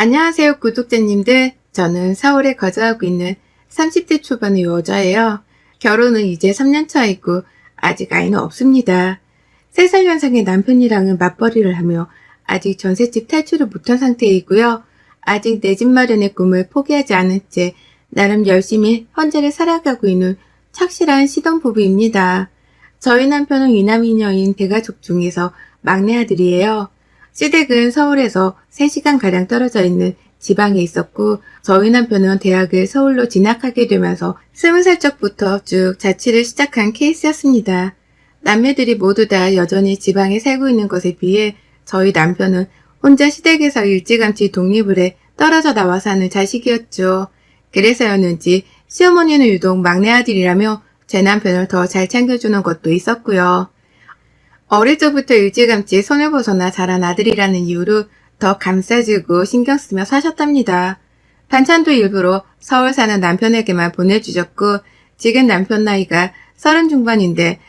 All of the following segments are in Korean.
안녕하세요, 구독자님들. 저는 서울에 거주하고 있는 30대 초반의 여자예요. 결혼은 이제 3년 차이고 아직 아이는 없습니다. 3살 연상의 남편이랑은 맞벌이를 하며 아직 전셋집 탈출을 못한 상태이고요. 아직 내 집 마련의 꿈을 포기하지 않은 채 나름 열심히 현재를 살아가고 있는 착실한 시동부부입니다. 저희 남편은 이남이녀인 대가족 중에서 막내 아들이에요. 시댁은 서울에서 3시간가량 떨어져 있는 지방에 있었고, 저희 남편은 대학을 서울로 진학하게 되면서 20살 적부터 쭉 자취를 시작한 케이스였습니다. 남매들이 모두 다 여전히 지방에 살고 있는 것에 비해 저희 남편은 혼자 시댁에서 일찌감치 독립을 해 떨어져 나와 사는 자식이었죠. 그래서였는지 시어머니는 유독 막내 아들이라며 제 남편을 더 잘 챙겨주는 것도 있었고요. 어릴 적부터 일찌감치 손을 벗어나 자란 아들이라는 이유로 더 감싸주고 신경 쓰며 사셨답니다. 반찬도 일부러 서울 사는 남편에게만 보내주셨고, 지금 남편 나이가 30 중반인데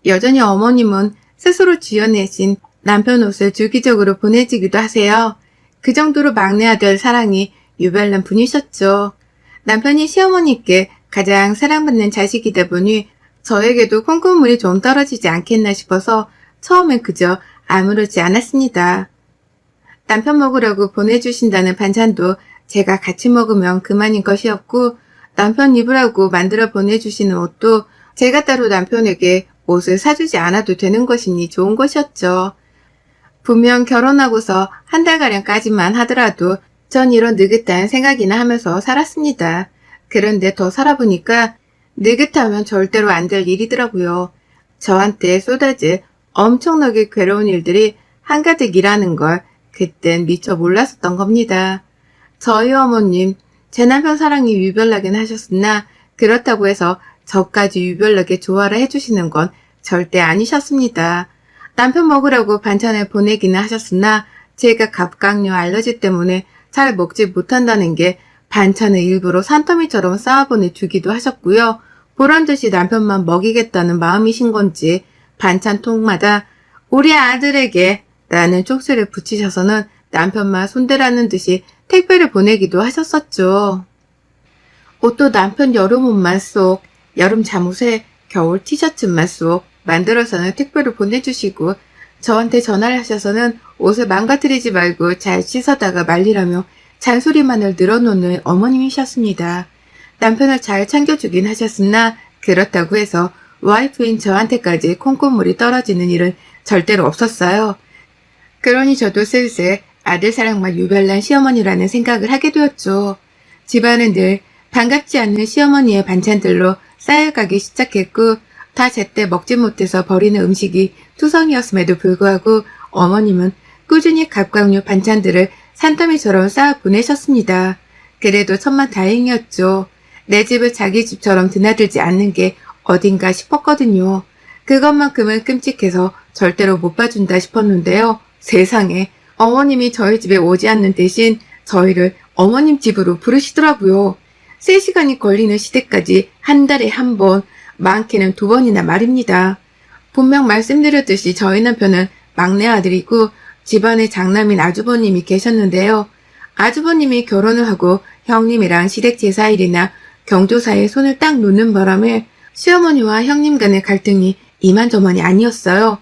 여전히 어머님은 스스로 쥐어내신 남편 옷을 주기적으로 보내주기도 하세요. 그 정도로 막내 아들 사랑이 유별난 분이셨죠. 남편이 시어머니께 가장 사랑받는 자식이다 보니 저에게도 콩고물이 좀 떨어지지 않겠나 싶어서 처음엔 그저 아무렇지 않았습니다. 남편 먹으라고 보내주신다는 반찬도 제가 같이 먹으면 그만인 것이었고, 남편 입으라고 만들어 보내주시는 옷도 제가 따로 남편에게 옷을 사주지 않아도 되는 것이니 좋은 것이었죠. 분명 결혼하고서 한 달가량까지만 하더라도 전 이런 느긋한 생각이나 하면서 살았습니다. 그런데 더 살아보니까 느긋하면 절대로 안 될 일이더라고요. 저한테 쏟아질 엄청나게 괴로운 일들이 한가득이라는 걸 그땐 미처 몰랐었던 겁니다. 저희 어머님, 제 남편 사랑이 유별나긴 하셨으나 그렇다고 해서 저까지 유별나게 좋아를 해주시는 건 절대 아니셨습니다. 남편 먹으라고 반찬을 보내기는 하셨으나 제가 갑각류 알러지 때문에 잘 먹지 못한다는 게 반찬을 일부러 산더미처럼 쌓아 보내주기도 하셨고요. 보란듯이 남편만 먹이겠다는 마음이신 건지 반찬통마다 우리 아들에게 라는 쪽지를 붙이셔서는 남편만 손대라는 듯이 택배를 보내기도 하셨었죠. 옷도 남편 여름 옷만 쏙, 여름 잠옷에 겨울 티셔츠만 쏙 만들어서는 택배로 보내주시고, 저한테 전화를 하셔서는 옷을 망가뜨리지 말고 잘 씻어다가 말리라며 잔소리만을 늘어놓는 어머님이셨습니다. 남편을 잘 챙겨주긴 하셨으나 그렇다고 해서 와이프인 저한테까지 콩고물이 떨어지는 일은 절대로 없었어요. 그러니 저도 슬슬 아들 사랑만 유별난 시어머니라는 생각을 하게 되었죠. 집안은 늘 반갑지 않는 시어머니의 반찬들로 쌓여가기 시작했고, 다 제때 먹지 못해서 버리는 음식이 투성이었음에도 불구하고 어머님은 꾸준히 갑각류 반찬들을 산더미처럼 쌓아 보내셨습니다. 그래도 천만다행이었죠. 내 집을 자기 집처럼 드나들지 않는 게 어딘가 싶었거든요. 그것만큼은 끔찍해서 절대로 못 봐준다 싶었는데요. 세상에, 어머님이 저희 집에 오지 않는 대신 저희를 어머님 집으로 부르시더라고요. 3시간이 걸리는 시댁까지 한 달에 한 번, 많게는 2번이나 말입니다. 분명 말씀드렸듯이 저희 남편은 막내 아들이고 집안에 장남인 아주버님이 계셨는데요. 아주버님이 결혼을 하고 형님이랑 시댁 제사일이나 경조사에 손을 딱 놓는 바람에 시어머니와 형님 간의 갈등이 이만저만이 아니었어요.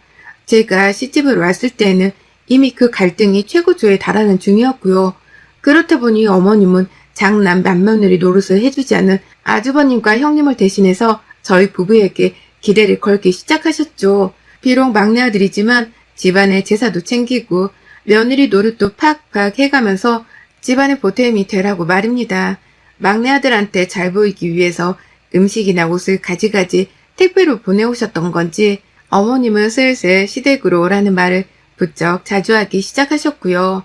제가 시집을 왔을 때에는 이미 그 갈등이 최고조에 달하는 중이었고요. 그렇다 보니 어머님은 장남 맏며느리 노릇을 해주지 않은 아주버님과 형님을 대신해서 저희 부부에게 기대를 걸기 시작하셨죠. 비록 막내 아들이지만 집안의 제사도 챙기고 며느리 노릇도 팍팍 해가면서 집안의 보탬이 되라고 말입니다. 막내 아들한테 잘 보이기 위해서 음식이나 옷을 가지가지 택배로 보내오셨던 건지 어머님은 슬슬 시댁으로 오라는 말을 부쩍 자주 하기 시작하셨고요.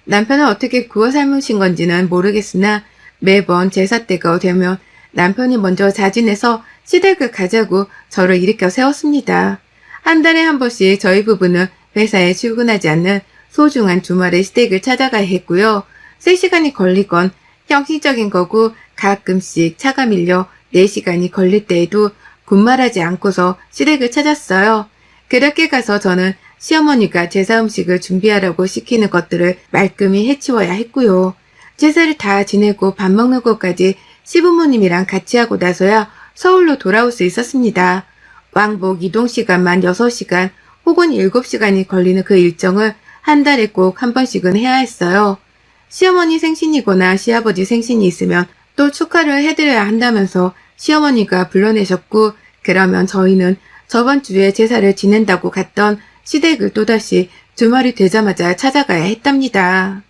남편은 어떻게 구워 삶으신 건지는 모르겠으나 매번 제사 때가 되면 남편이 먼저 자진해서 시댁을 가자고 저를 일으켜 세웠습니다. 한 달에 한 번씩 저희 부부는 회사에 출근하지 않는 소중한 주말에 시댁을 찾아가야 했고요. 3시간이 걸리건 형식적인 거고 가끔씩 차가 밀려 4시간이 걸릴 때에도 군말하지 않고서 시댁을 찾았어요. 그렇게 가서 저는 시어머니가 제사 음식을 준비하라고 시키는 것들을 말끔히 해치워야 했고요. 제사를 다 지내고 밥 먹는 것까지 시부모님이랑 같이 하고 나서야 서울로 돌아올 수 있었습니다. 왕복 이동 시간만 6시간 혹은 7시간이 걸리는 그 일정을 한 달에 꼭 한 번씩은 해야 했어요. 시어머니 생신이거나 시아버지 생신이 있으면 또 축하를 해드려야 한다면서 시어머니가 불러내셨고, 그러면 저희는 저번 주에 제사를 지낸다고 갔던 시댁을 또다시 주말이 되자마자 찾아가야 했답니다.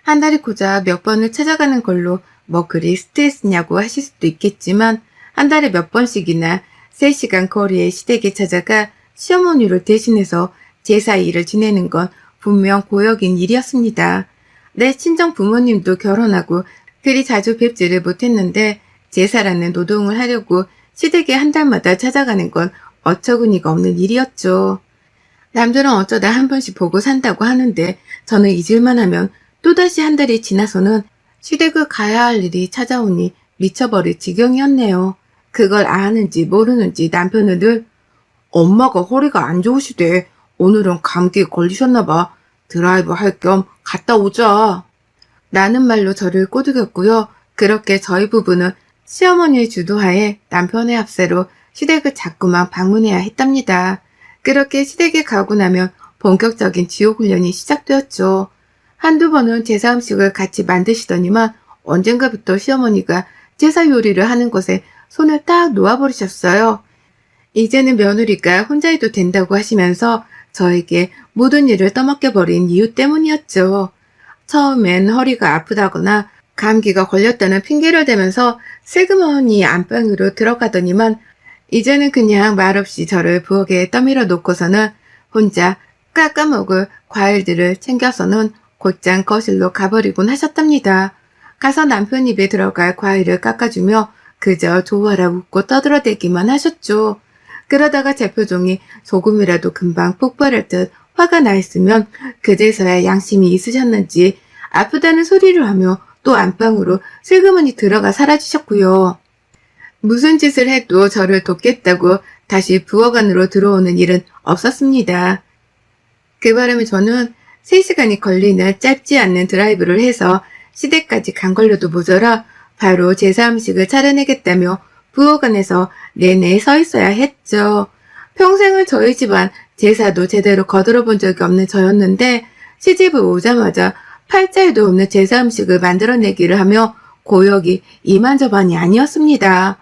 한 달이 고작 몇 번을 찾아가는 걸로 뭐 그리 스트레스냐고 하실 수도 있겠지만, 한 달에 몇 번씩이나 3시간 거리의 시댁에 찾아가 시어머니를 대신해서 제사 일을 지내는 건 분명 고역인 일이었습니다. 내 친정 부모님도 결혼하고 그리 자주 뵙지를 못했는데 제사라는 노동을 하려고 시댁에 한 달마다 찾아가는 건 어처구니가 없는 일이었죠. 남들은 어쩌다 한 번씩 보고 산다고 하는데 저는 잊을만 하면 또다시 한 달이 지나서는 시댁을 가야 할 일이 찾아오니 미쳐버릴 지경이었네요. 그걸 아는지 모르는지 남편은 늘 엄마가 허리가 안 좋으시대. 오늘은 감기에 걸리셨나봐. 드라이브 할 겸 갔다 오자. 라는 말로 저를 꼬드겼고요. 그렇게 저희 부부는 시어머니의 주도하에 남편의 합세로 시댁을 자꾸만 방문해야 했답니다. 그렇게 시댁에 가고 나면 본격적인 지옥 훈련이 시작되었죠. 한두 번은 제사 음식을 같이 만드시더니만 언젠가부터 시어머니가 제사 요리를 하는 것에 손을 딱 놓아버리셨어요. 이제는 며느리가 혼자 해도 된다고 하시면서 저에게 모든 일을 떠맡겨버린 이유 때문이었죠. 처음엔 허리가 아프다거나 감기가 걸렸다는 핑계를 대면서 슬그머니 안방으로 들어가더니만 이제는 그냥 말없이 저를 부엌에 떠밀어 놓고서는 혼자 깎아먹을 과일들을 챙겨서는 곧장 거실로 가버리곤 하셨답니다. 가서 남편 입에 들어갈 과일을 깎아주며 그저 좋아라 웃고 떠들어대기만 하셨죠. 그러다가 제 표정이 조금이라도 금방 폭발할 듯 화가 나 있으면 그제서야 양심이 있으셨는지 아프다는 소리를 하며 또 안방으로 슬그머니 들어가 사라지셨고요. 무슨 짓을 해도 저를 돕겠다고 다시 부엌 안으로 들어오는 일은 없었습니다. 그 바람에 저는 3시간이 걸리는 짧지 않는 드라이브를 해서 시댁까지 간 걸로도 모자라 바로 제사 음식을 차려내겠다며 부엌 안에서 내내 서 있어야 했죠. 평생을 저희 집안 제사도 제대로 거들어 본 적이 없는 저였는데 시집을 오자마자 팔자에도 없는 제사 음식을 만들어내기를 하며 고역이 이만저만이 아니었습니다.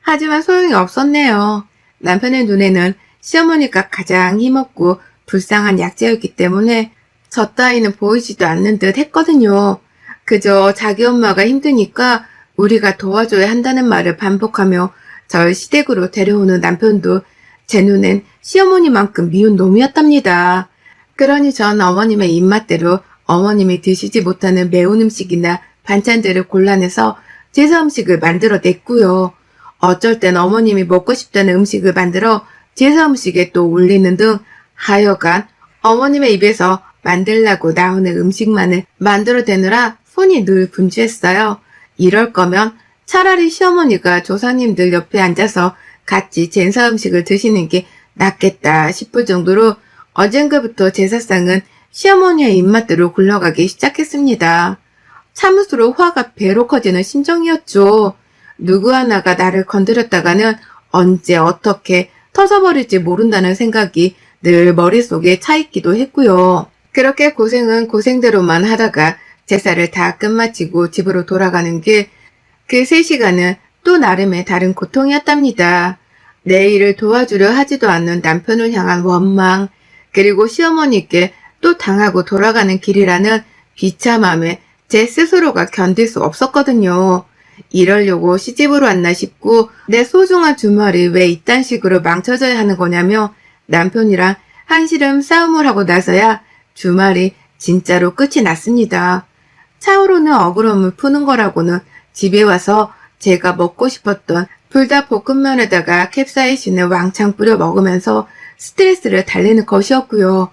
하지만 소용이 없었네요. 남편의 눈에는 시어머니가 가장 힘없고 불쌍한 약자였기 때문에 저 따위는 보이지도 않는 듯 했거든요. 그저 자기 엄마가 힘드니까 우리가 도와줘야 한다는 말을 반복하며 절 시댁으로 데려오는 남편도 제 눈엔 시어머니만큼 미운 놈이었답니다. 그러니 전 어머님의 입맛대로 어머님이 드시지 못하는 매운 음식이나 반찬들을 골라내서 제사 음식을 만들어냈고요. 어쩔 땐 어머님이 먹고 싶다는 음식을 만들어 제사 음식에 또 올리는 등 하여간 어머님의 입에서 만들라고 나오는 음식만을 만들어대느라 손이 늘 분주했어요. 이럴 거면 차라리 시어머니가 조상님들 옆에 앉아서 같이 제사 음식을 드시는 게 낫겠다 싶을 정도로 어젠가부터 제사상은 시어머니의 입맛대로 굴러가기 시작했습니다. 참을수록 화가 배로 커지는 심정이었죠. 누구 하나가 나를 건드렸다가는 언제 어떻게 터져버릴지 모른다는 생각이 늘 머릿속에 차있기도 했고요. 그렇게 고생은 고생대로만 하다가 제사를 다 끝마치고 집으로 돌아가는 길, 그 3시간은 또 나름의 다른 고통이었답니다. 내 일을 도와주려 하지도 않는 남편을 향한 원망, 그리고 시어머니께 또 당하고 돌아가는 길이라는 비참함에 제 스스로가 견딜 수 없었거든요. 이러려고 시집으로 왔나 싶고 내 소중한 주말이 왜 이딴 식으로 망쳐져야 하는 거냐며 남편이랑 한시름 싸움을 하고 나서야 주말이 진짜로 끝이 났습니다. 차오르는 억울함을 푸는 거라고는 집에 와서 제가 먹고 싶었던 불닭볶음면에다가 캡사이신을 왕창 뿌려 먹으면서 스트레스를 달래는 것이었고요.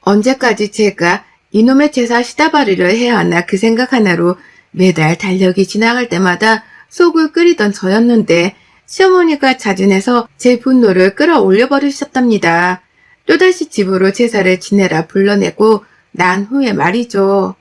언제까지 제가 이놈의 제사 시다바리를 해야 하나 그 생각 하나로 매달 달력이 지나갈 때마다 속을 끓이던 저였는데 시어머니가 자진해서 제 분노를 끌어올려 버리셨답니다. 또다시 집으로 제사를 지내라 불러내고 난 후에 말이죠.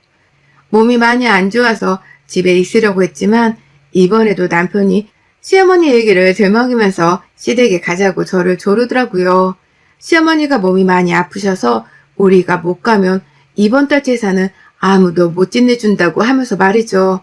몸이 많이 안 좋아서 집에 있으려고 했지만 이번에도 남편이 시어머니 얘기를 들먹이면서 시댁에 가자고 저를 조르더라고요. 시어머니가 몸이 많이 아프셔서 우리가 못 가면 이번 달 제사는 아무도 못 지내준다고 하면서 말이죠.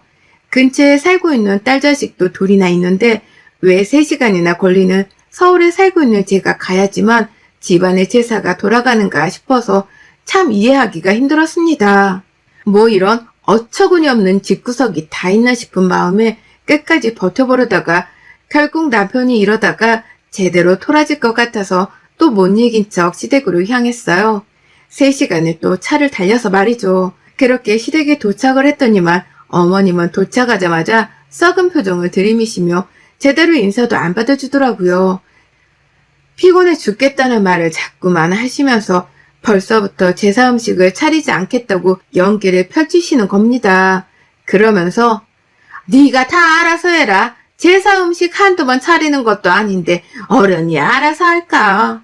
근처에 살고 있는 딸 자식도 둘이나 있는데 왜 3시간이나 걸리는 서울에 살고 있는 제가 가야지만 집안의 제사가 돌아가는가 싶어서 참 이해하기가 힘들었습니다. 뭐 이런 어처구니 없는 집구석이 다 있나 싶은 마음에 끝까지 버텨보려다가 결국 남편이 이러다가 제대로 토라질 것 같아서 또 못 이긴 척 시댁으로 향했어요. 3시간을 또 차를 달려서 말이죠. 그렇게 시댁에 도착을 했더니만 어머님은 도착하자마자 썩은 표정을 들이미시며 제대로 인사도 안 받아주더라고요. 피곤해 죽겠다는 말을 자꾸만 하시면서 벌써부터 제사 음식을 차리지 않겠다고 연기를 펼치시는 겁니다. 그러면서 네가 다 알아서 해라. 제사 음식 한두 번 차리는 것도 아닌데 어른이 알아서 할까?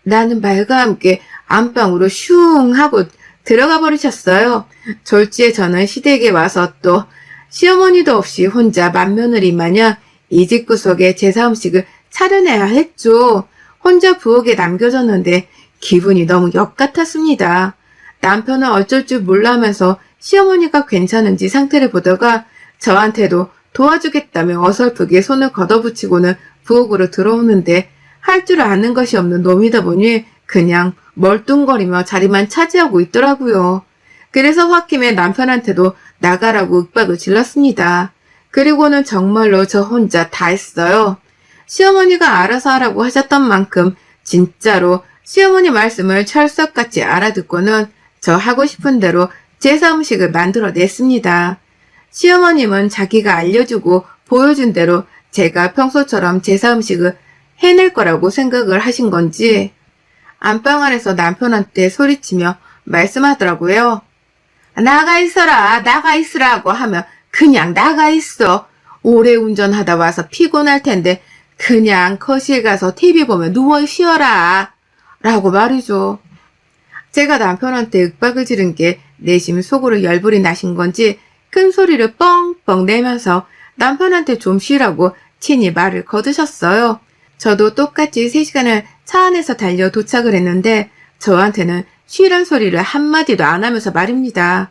라는 말과 함께 안방으로 슝 하고 들어가 버리셨어요. 졸지에 저는 시댁에 와서 또 시어머니도 없이 혼자 맏며느리 마냥 이 집구석에 제사 음식을 차려내야 했죠. 혼자 부엌에 남겨졌는데 기분이 너무 역 같았습니다. 남편은 어쩔 줄 몰라 하면서 시어머니가 괜찮은지 상태를 보다가 저한테도 도와주겠다며 어설프게 손을 걷어붙이고는 부엌으로 들어오는데 할 줄 아는 것이 없는 놈이다 보니 그냥 멀뚱거리며 자리만 차지하고 있더라고요. 그래서 홧김에 남편한테도 나가라고 윽박을 질렀습니다. 그리고는 정말로 저 혼자 다 했어요. 시어머니가 알아서 하라고 하셨던 만큼 진짜로 시어머니 말씀을 철석같이 알아듣고는 저 하고 싶은 대로 제사 음식을 만들어냈습니다. 시어머님은 자기가 알려주고 보여준 대로 제가 평소처럼 제사 음식을 해낼 거라고 생각을 하신 건지 안방 안에서 남편한테 소리치며 말씀하더라고요. 나가 있어라, 나가 있으라고 하면 그냥 나가 있어. 오래 운전하다 와서 피곤할 텐데 그냥 거실 가서 TV 보며 누워 쉬어라. 라고 말이죠. 제가 남편한테 윽박을 지른 게 내심 속으로 열불이 나신 건지 큰 소리를 뻥뻥 내면서 남편한테 좀 쉬라고 친히 말을 거두셨어요. 저도 똑같이 3시간을 차 안에서 달려 도착을 했는데 저한테는 쉬란 소리를 한마디도 안 하면서 말입니다.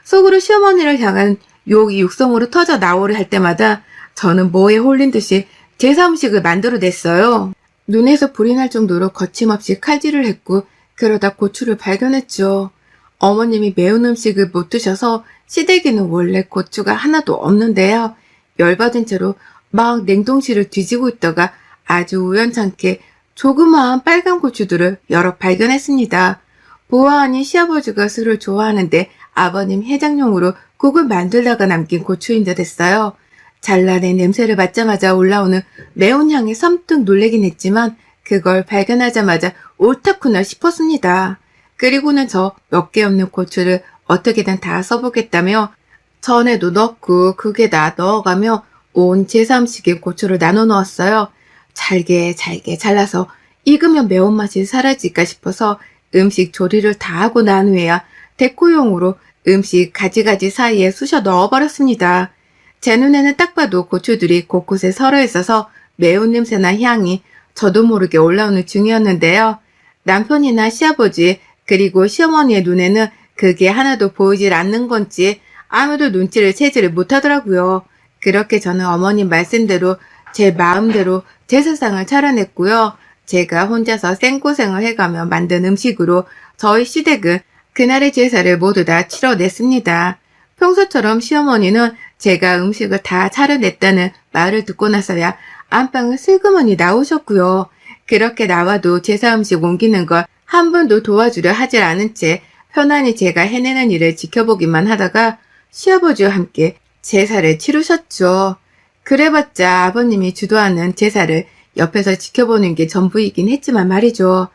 속으로 시어머니를 향한 욕이 육성으로 터져 나오려 할 때마다 저는 뭐에 홀린 듯이 제사 음식을 만들어냈어요. 눈에서 불이 날 정도로 거침없이 칼질을 했고 그러다 고추를 발견했죠. 어머님이 매운 음식을 못 드셔서 시댁에는 원래 고추가 하나도 없는데요. 열받은 채로 막 냉동실을 뒤지고 있다가 아주 우연찮게 조그마한 빨간 고추들을 여러 발견했습니다. 보아하니 시아버지가 술을 좋아하는데 아버님 해장용으로 국을 만들다가 남긴 고추인 듯 했어요. 잘라낸 냄새를 맡자마자 올라오는 매운 향에 섬뜩 놀래긴 했지만 그걸 발견하자마자 옳다구나 싶었습니다. 그리고는 저 몇 개 없는 고추를 어떻게든 다 써보겠다며 전에도 넣고 국에다 넣어가며 온 제사 음식에 고추를 나눠 넣었어요. 잘게 잘라서 익으면 매운맛이 사라질까 싶어서 음식 조리를 다 하고 난 후에야 데코용으로 음식 가지가지 사이에 쑤셔 넣어버렸습니다. 제 눈에는 딱 봐도 고추들이 곳곳에 서려 있어서 매운 냄새나 향이 저도 모르게 올라오는 중이었는데요. 남편이나 시아버지 그리고 시어머니의 눈에는 그게 하나도 보이질 않는 건지 아무도 눈치를 채지를 못하더라고요. 그렇게 저는 어머님 말씀대로 제 마음대로 제사상을 차려냈고요. 제가 혼자서 생고생을 해가며 만든 음식으로 저희 시댁은 그날의 제사를 모두 다 치러냈습니다. 평소처럼 시어머니는 제가 음식을 다 차려냈다는 말을 듣고 나서야 안방을 슬그머니 나오셨고요. 그렇게 나와도 제사 음식 옮기는 걸 한 번도 도와주려 하질 않은 채 편안히 제가 해내는 일을 지켜보기만 하다가 시아버지와 함께 제사를 치르셨죠. 그래봤자 아버님이 주도하는 제사를 옆에서 지켜보는 게 전부이긴 했지만 말이죠.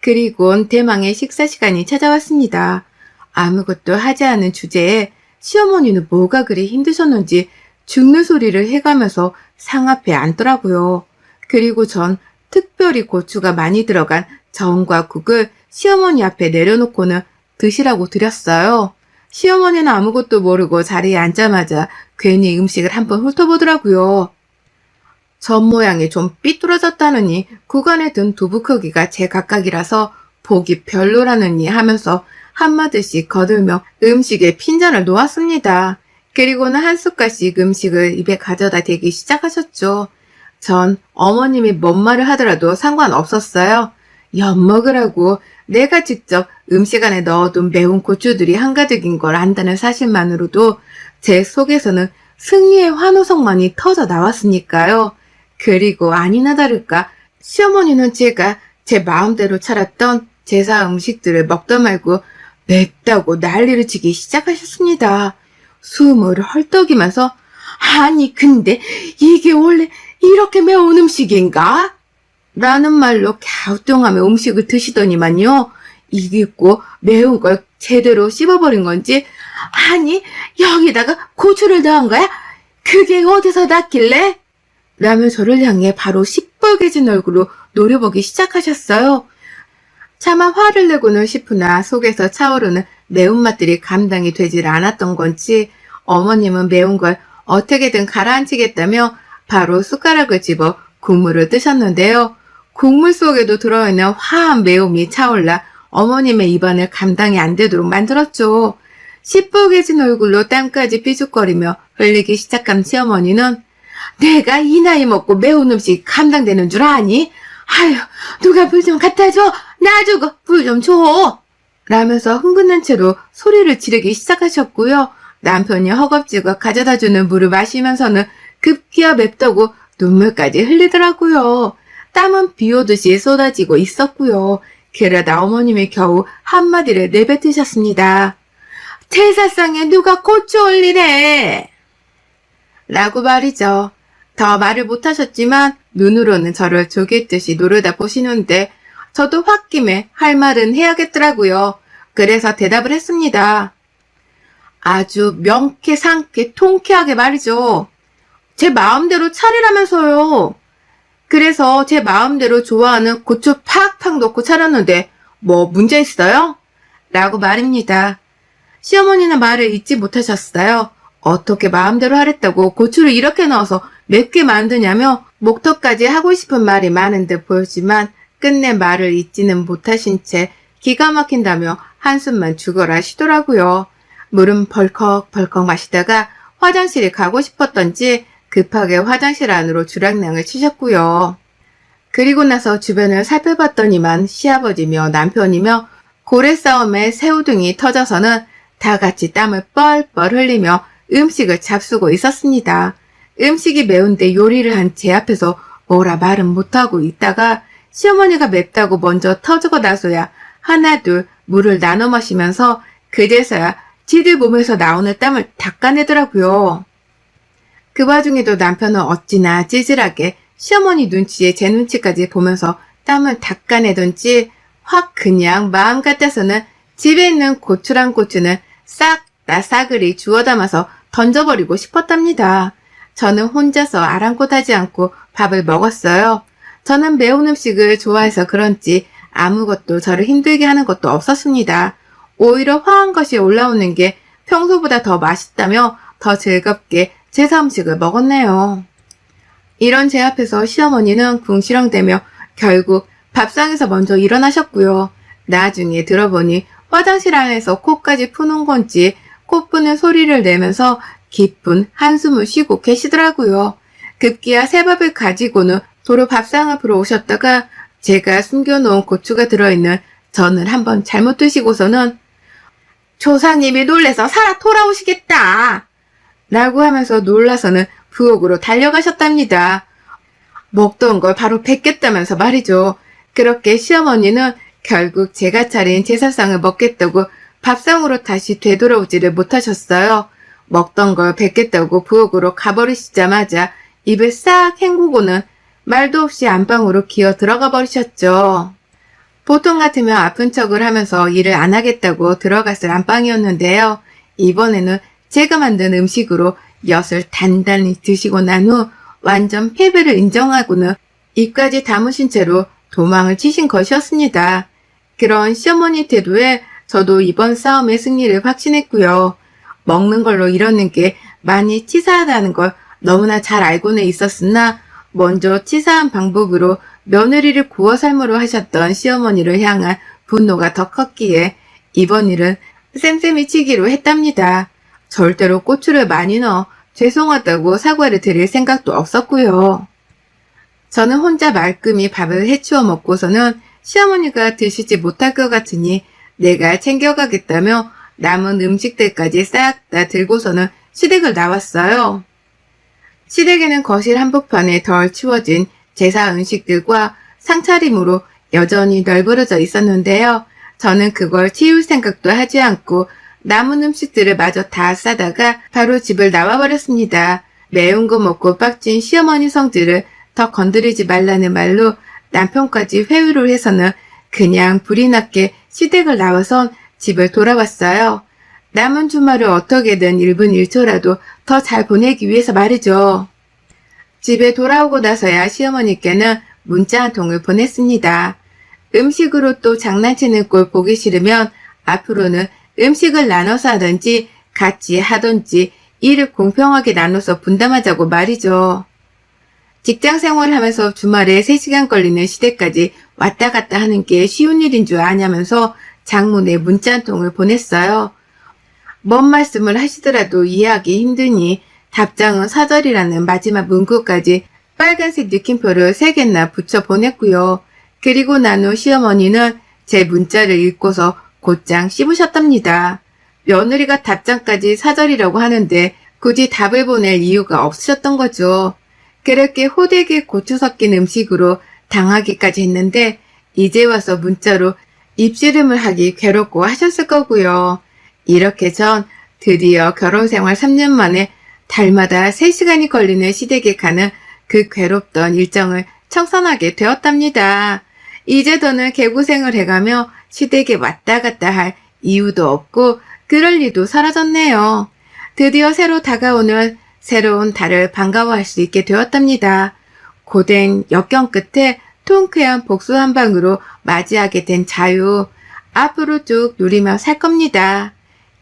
그리곤 대망의 식사 시간이 찾아왔습니다. 아무것도 하지 않은 주제에 시어머니는 뭐가 그리 힘드셨는지 죽는 소리를 해가면서 상 앞에 앉더라고요. 그리고 전 특별히 고추가 많이 들어간 전과 국을 시어머니 앞에 내려놓고는 드시라고 드렸어요. 시어머니는 아무것도 모르고 자리에 앉자마자 괜히 음식을 한번 훑어보더라고요. 전 모양이 좀 삐뚤어졌다느니 구간에 든 두부 크기가 제 각각이라서 보기 별로라느니 하면서 한마디씩 거들며 음식에 핀잔을 놓았습니다. 그리고는 한 숟갈씩 음식을 입에 가져다 대기 시작하셨죠. 전 어머님이 뭔 말을 하더라도 상관없었어요. 엿먹으라고 내가 직접 음식 안에 넣어둔 매운 고추들이 한가득인 걸 안다는 사실만으로도 제 속에서는 승리의 환호성만이 터져 나왔으니까요. 그리고 아니나 다를까 시어머니는 제가 제 마음대로 차렸던 제사 음식들을 먹다 말고 맵다고 난리를 치기 시작하셨습니다. 숨을 헐떡이면서 아니 근데 이게 원래 이렇게 매운 음식인가? 라는 말로 갸우뚱하며 음식을 드시더니만요. 이게 꼭 매운 걸 제대로 씹어버린 건지 아니 여기다가 고추를 넣은 거야? 그게 어디서 났길래? 라며 저를 향해 바로 시뻘개진 얼굴로 노려보기 시작하셨어요. 차마 화를 내고는 싶으나 속에서 차오르는 매운맛들이 감당이 되질 않았던 건지 어머님은 매운 걸 어떻게든 가라앉히겠다며 바로 숟가락을 집어 국물을 뜨셨는데요. 국물 속에도 들어있는 화한 매움이 차올라 어머님의 입안을 감당이 안 되도록 만들었죠. 시뻘개진 얼굴로 땀까지 삐죽거리며 흘리기 시작한 시어머니는 내가 이 나이 먹고 매운 음식 감당되는 줄 아니? 아휴, 누가 물 좀 갖다 줘! 놔주고 물 좀 줘! 라면서 흥분한 채로 소리를 지르기 시작하셨고요. 남편이 허겁지겁 가져다주는 물을 마시면서는 급기야 맵다고 눈물까지 흘리더라고요. 땀은 비 오듯이 쏟아지고 있었고요. 그러다 어머님이 겨우 한마디를 내뱉으셨습니다. 제사상에 누가 고추 올리래! 라고 말이죠. 더 말을 못하셨지만 눈으로는 저를 조깃듯이 노려다 보시는데 저도 홧김에 할 말은 해야겠더라고요. 그래서 대답을 했습니다. 아주 명쾌 상쾌 통쾌하게 말이죠. 제 마음대로 차리라면서요. 그래서 제 마음대로 좋아하는 고추 팍팍 넣고 차렸는데 뭐 문제 있어요? 라고 말입니다. 시어머니는 말을 잊지 못하셨어요. 어떻게 마음대로 하랬다고 고추를 이렇게 넣어서 맵게 만드냐며 목턱까지 하고 싶은 말이 많은 듯 보였지만 끝내 말을 잊지는 못하신 채 기가 막힌다며 한숨만 죽어라 하시더라고요. 물은 벌컥벌컥 마시다가 화장실에 가고 싶었던지 급하게 화장실 안으로 주량량을 치셨고요. 그리고 나서 주변을 살펴봤더니만 시아버지며 남편이며 고래 싸움에 새우등이 터져서는 다 같이 땀을 뻘뻘 흘리며 음식을 잡수고 있었습니다. 음식이 매운데 요리를 한 제 앞에서 뭐라 말은 못하고 있다가 시어머니가 맵다고 먼저 터지고 나서야 하나둘 물을 나눠 마시면서 그제서야 지들 몸에서 나오는 땀을 닦아내더라고요. 그 와중에도 남편은 어찌나 찌질하게 시어머니 눈치에 제 눈치까지 보면서 땀을 닦아내던지 확 그냥 마음 같아서는 집에 있는 고추랑 고추는 싹 다 싸그리 주워 담아서 던져버리고 싶었답니다. 저는 혼자서 아랑곳하지 않고 밥을 먹었어요. 저는 매운 음식을 좋아해서 그런지 아무것도 저를 힘들게 하는 것도 없었습니다. 오히려 화한 것이 올라오는 게 평소보다 더 맛있다며 더 즐겁게 제사 음식을 먹었네요. 이런 제 앞에서 시어머니는 궁시렁대며 결국 밥상에서 먼저 일어나셨고요. 나중에 들어보니 화장실 안에서 코까지 푸는 건지 코푸는 소리를 내면서 깊은 한숨을 쉬고 계시더라고요. 급기야 새밥을 가지고는 도로 밥상 앞으로 오셨다가 제가 숨겨놓은 고추가 들어있는 전을 한번 잘못 드시고서는 조상님이 놀래서 살아 돌아오시겠다! 라고 하면서 놀라서는 부엌으로 달려가셨답니다. 먹던 걸 바로 뱉겠다면서 말이죠. 그렇게 시어머니는 결국 제가 차린 제사상을 먹겠다고 밥상으로 다시 되돌아오지를 못하셨어요. 먹던 걸 뱉겠다고 부엌으로 가버리시자마자 입을 싹 헹구고는 말도 없이 안방으로 기어 들어가 버리셨죠. 보통 같으면 아픈 척을 하면서 일을 안 하겠다고 들어갔을 안방이었는데요. 이번에는 제가 만든 음식으로 엿을 단단히 드시고 난 후 완전 패배를 인정하고는 입까지 다무신 채로 도망을 치신 것이었습니다. 그런 시어머니 태도에 저도 이번 싸움의 승리를 확신했고요. 먹는 걸로 이러는 게 많이 치사하다는 걸 너무나 잘 알고는 있었으나 먼저 치사한 방법으로 며느리를 구워 삶으로 하셨던 시어머니를 향한 분노가 더 컸기에 이번 일은 쌤쌤이 치기로 했답니다. 절대로 고추를 많이 넣어 죄송하다고 사과를 드릴 생각도 없었고요. 저는 혼자 말끔히 밥을 해치워 먹고서는 시어머니가 드시지 못할 것 같으니 내가 챙겨가겠다며 남은 음식들까지 싹 다 들고서는 시댁을 나왔어요. 시댁에는 거실 한복판에 덜 치워진 제사 음식들과 상차림으로 여전히 널브러져 있었는데요. 저는 그걸 치울 생각도 하지 않고 남은 음식들을 마저 다 싸다가 바로 집을 나와버렸습니다. 매운 거 먹고 빡친 시어머니 성질을 더 건드리지 말라는 말로 남편까지 회유를 해서는 그냥 불이 났게 시댁을 나와선 집을 돌아왔어요. 남은 주말을 어떻게든 1분 1초라도 더 잘 보내기 위해서 말이죠. 집에 돌아오고 나서야 시어머니께는 문자 한 통을 보냈습니다. 음식으로 또 장난치는 꼴 보기 싫으면 앞으로는 음식을 나눠서 하든지 같이 하든지 일을 공평하게 나눠서 분담하자고 말이죠. 직장 생활을 하면서 주말에 3시간 걸리는 시댁까지 왔다 갔다 하는 게 쉬운 일인 줄 아냐면서 장문에 문자 한 통을 보냈어요. 뭔 말씀을 하시더라도 이해하기 힘드니 답장은 사절이라는 마지막 문구까지 빨간색 느낌표를 3개나 붙여 보냈고요. 그리고 난 후 시어머니는 제 문자를 읽고서 곧장 씹으셨답니다. 며느리가 답장까지 사절이라고 하는데 굳이 답을 보낼 이유가 없으셨던 거죠. 그렇게 호되게 고추 섞인 음식으로 당하기까지 했는데 이제 와서 문자로 입씨름을 하기 괴롭고 하셨을 거고요. 이렇게 전 드디어 결혼생활 3년 만에 달마다 3시간이 걸리는 시댁에 가는 그 괴롭던 일정을 청산하게 되었답니다. 이제 더는 개고생을 해가며 시댁에 왔다 갔다 할 이유도 없고 그럴 리도 사라졌네요. 드디어 새로 다가오는 새로운 달을 반가워할 수 있게 되었답니다. 고된 역경 끝에 통쾌한 복수 한 방으로 맞이하게 된 자유. 앞으로 쭉 누리며 살 겁니다.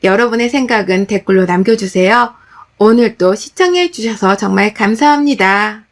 여러분의 생각은 댓글로 남겨주세요. 오늘도 시청해 주셔서 정말 감사합니다.